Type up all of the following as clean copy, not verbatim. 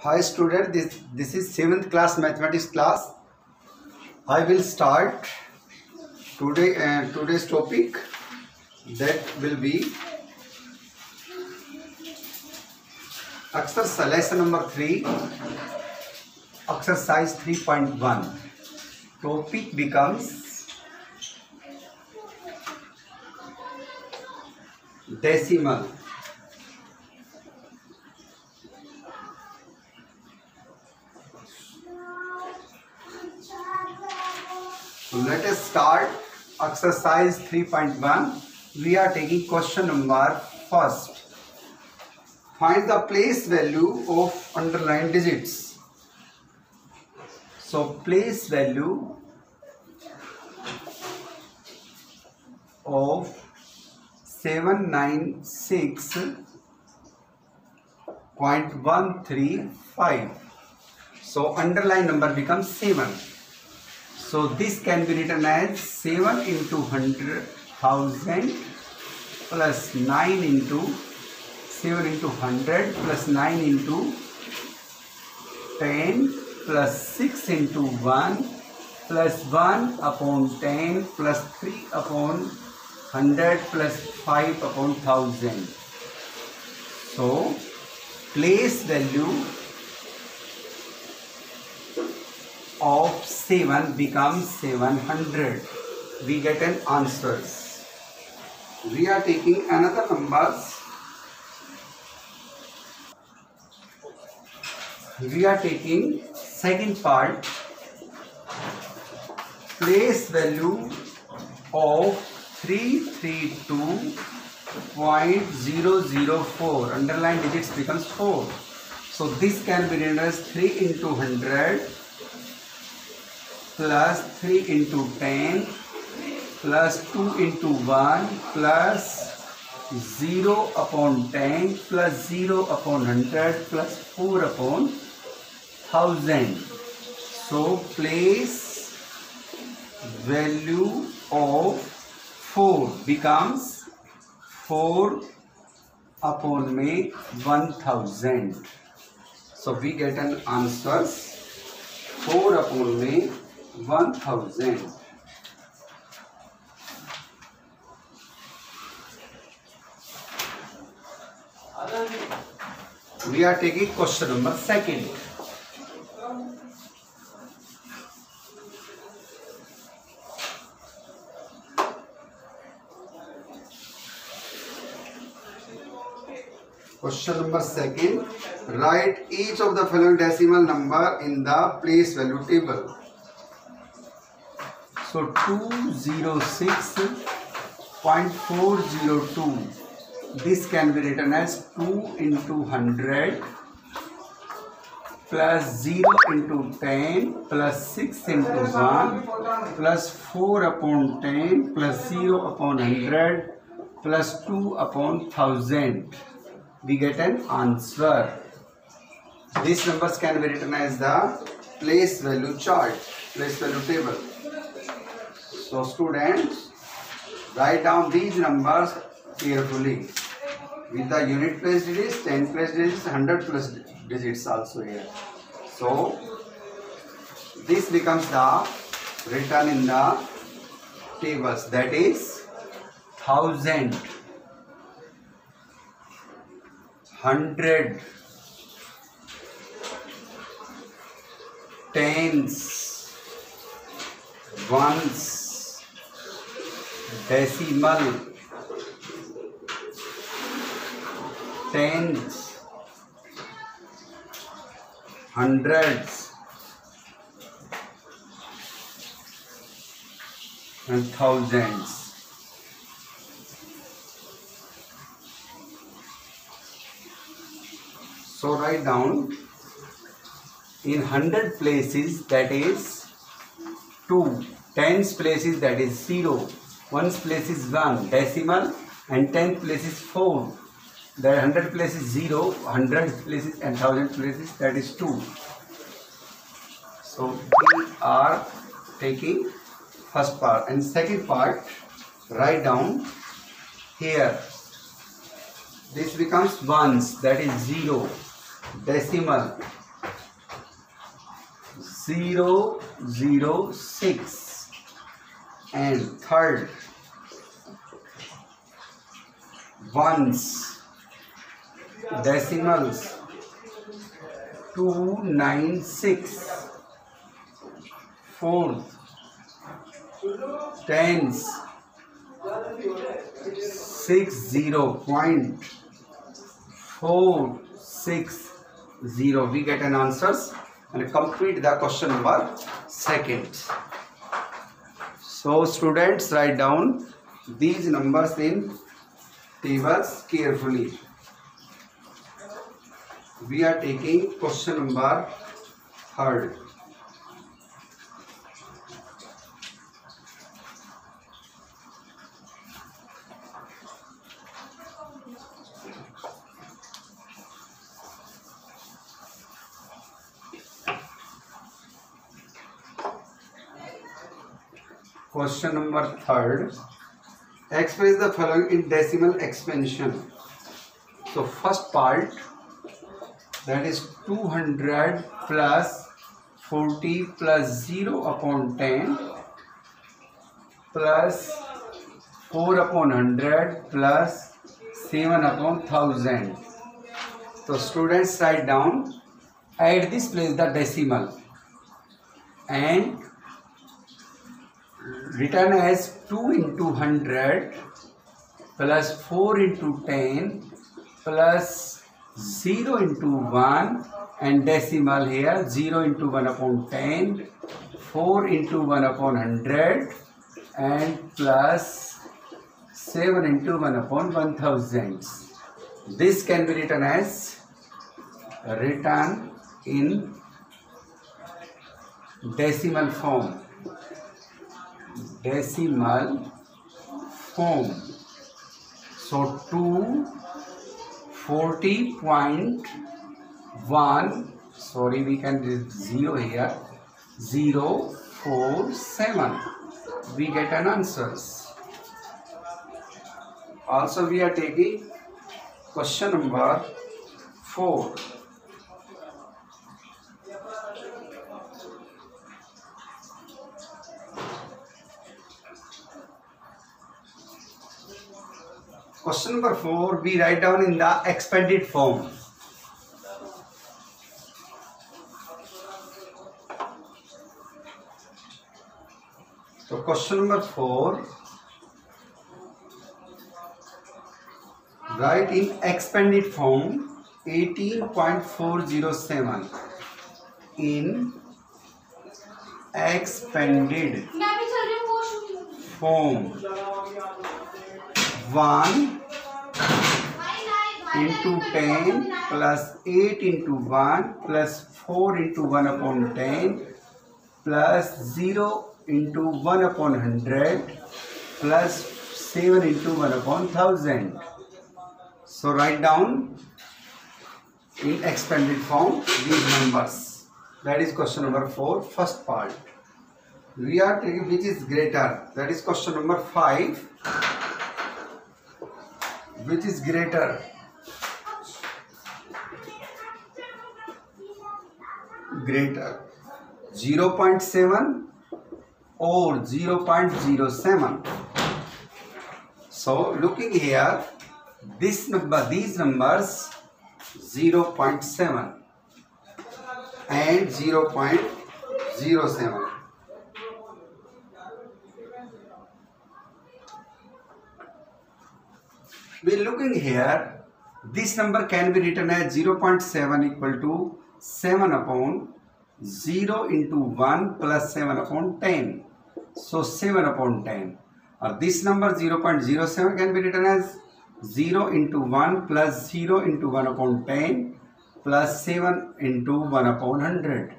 Hi student, this is 7th class mathematics class. I will start today's topic, that will be exercise lesson number 3, exercise 3.1. Topic becomes decimal. So let us start exercise 3.1. We are taking question number first. Find the place value of underlined digits. So place value of 796.135. So underline number becomes 7. So this can be written as 7 into 100,000 plus 9 into 7 into 100 plus 9 into 10 plus 6 into 1 plus 1 upon 10 plus 3 upon 100 plus 5 upon 1000. So place value of 7 becomes 700. We get an answers. We are taking another numbers. We are taking second part. Place value of 332.004. Underline digits becomes 4. So this can be written as 3 into 100 plus 3 into 10 plus 2 into 1 plus 0 upon 10 plus 0 upon 100 plus 4 upon 1000. So place value of 4 becomes 4 upon 1000. So we get an answers 4 upon 1000. We are taking question number second. Question number second. Write each of the following decimal number in the place value table. So 206.402. This can be written as 2 into 100 plus 0 into 10 plus 6 into 1 plus 4 upon 10 plus 0 upon 100 plus 2 upon 1000. We get an answer. These numbers can be written as the place value chart, place value table. So students, write down these numbers carefully with the unit place digits, 10 place digits, 100 plus digits also here. So this becomes the written in the tables, that is 1000, 100, tens, ones, decimal, tens, hundreds, and thousands. So write down in 100 places, that is 2, tens places, that is 0, ones place is 1, decimal, and 10 places 4. The 100 places 0, 100 places and 1000 places, that is 2. So we are taking first part, and second part, write down here. This becomes ones, that is 0, decimal, 006, and third ones, decimals 296, fourth tens 60.460. We get an answers and complete the question number second. So students, write down these numbers in tables carefully. We are taking question number third. Question number third. Express the following in decimal expansion. So first part, that is 200 plus 40 plus 0 upon 10 plus 4 upon 100 plus 7 upon 1000. So students, write down, at this place the decimal and written as 2 into 100 plus 4 into 10 plus 0 into 1 and decimal here 0 into 1 upon 10, 4 into 1 upon 100 and plus 7 into 1 upon 1000. This can be written as written in decimal form. Decimal form. So 240.1, sorry, we can do 0 here, 047. We get an answers. Also we are taking question number 4. Question number 4, we write down in the expanded form. So question number 4, write in expanded form 18.407 in expanded form. 1 into 10 plus 8 into 1 plus 4 into 1 upon 10 plus 0 into 1 upon 100 plus 7 into 1 upon 1000. So write down in expanded form these numbers. That is question number 4, first part. We are taking which is greater. That is question number 5. Which is greater? Greater 0.7 or 0.07. So looking here, this number, these numbers 0.7 and 0.07. We are looking here, this number can be written as 0.7 equal to 7 upon 0 into 1 plus 7 upon 10. So 7 upon 10. Or this number 0.07 can be written as 0 into 1 plus 0 into 1 upon 10 plus 7 into 1 upon 100.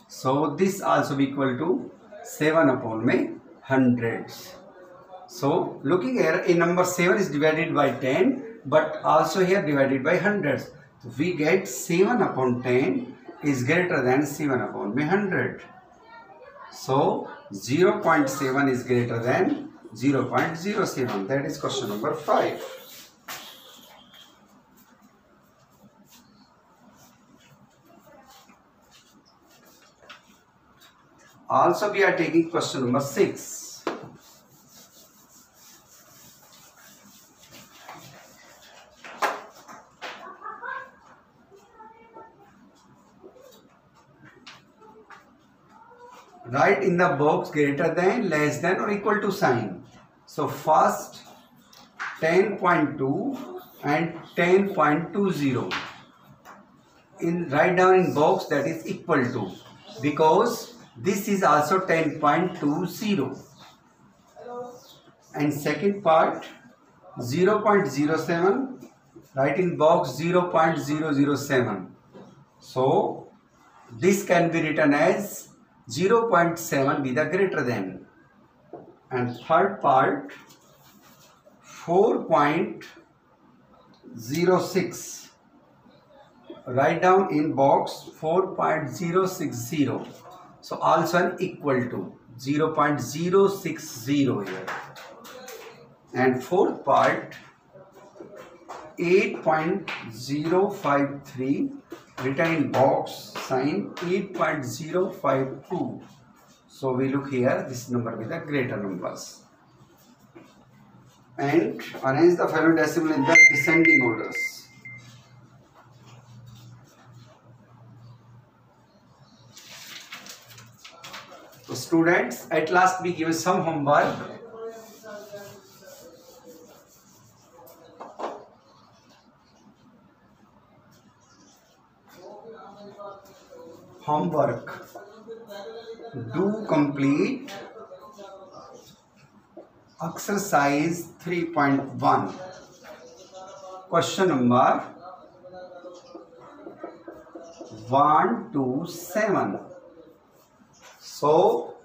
So this also be equal to 7 upon 100. So looking here, a number 7 is divided by 10, but also here divided by hundreds. So we get 7 upon 10 is greater than 7 upon 100. So 0.7 is greater than 0.07. That is question number 5. Also we are taking question number 6. Write in the box greater than, less than or equal to sign. So first 10.2 and 10.20. Write down in box that is equal to, because this is also 10.20. And second part 0.07, write in box 0.007. So this can be written as 0.7 with a greater than. And third part 4.06, write down in box 4.060. So also an equal to 0.060 here. And fourth part 8.053, written in box sign 8.052. So we look here, this number with the greater numbers. And arrange the following decimal in the descending orders. So students, at last we give some homework. Do complete exercise 3.1. Question number 1 to 7. So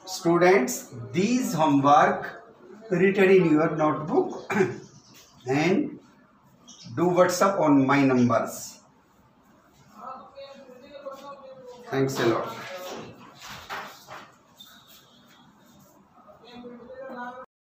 students, these homework written in your notebook and do WhatsApp on my numbers. Thanks a lot.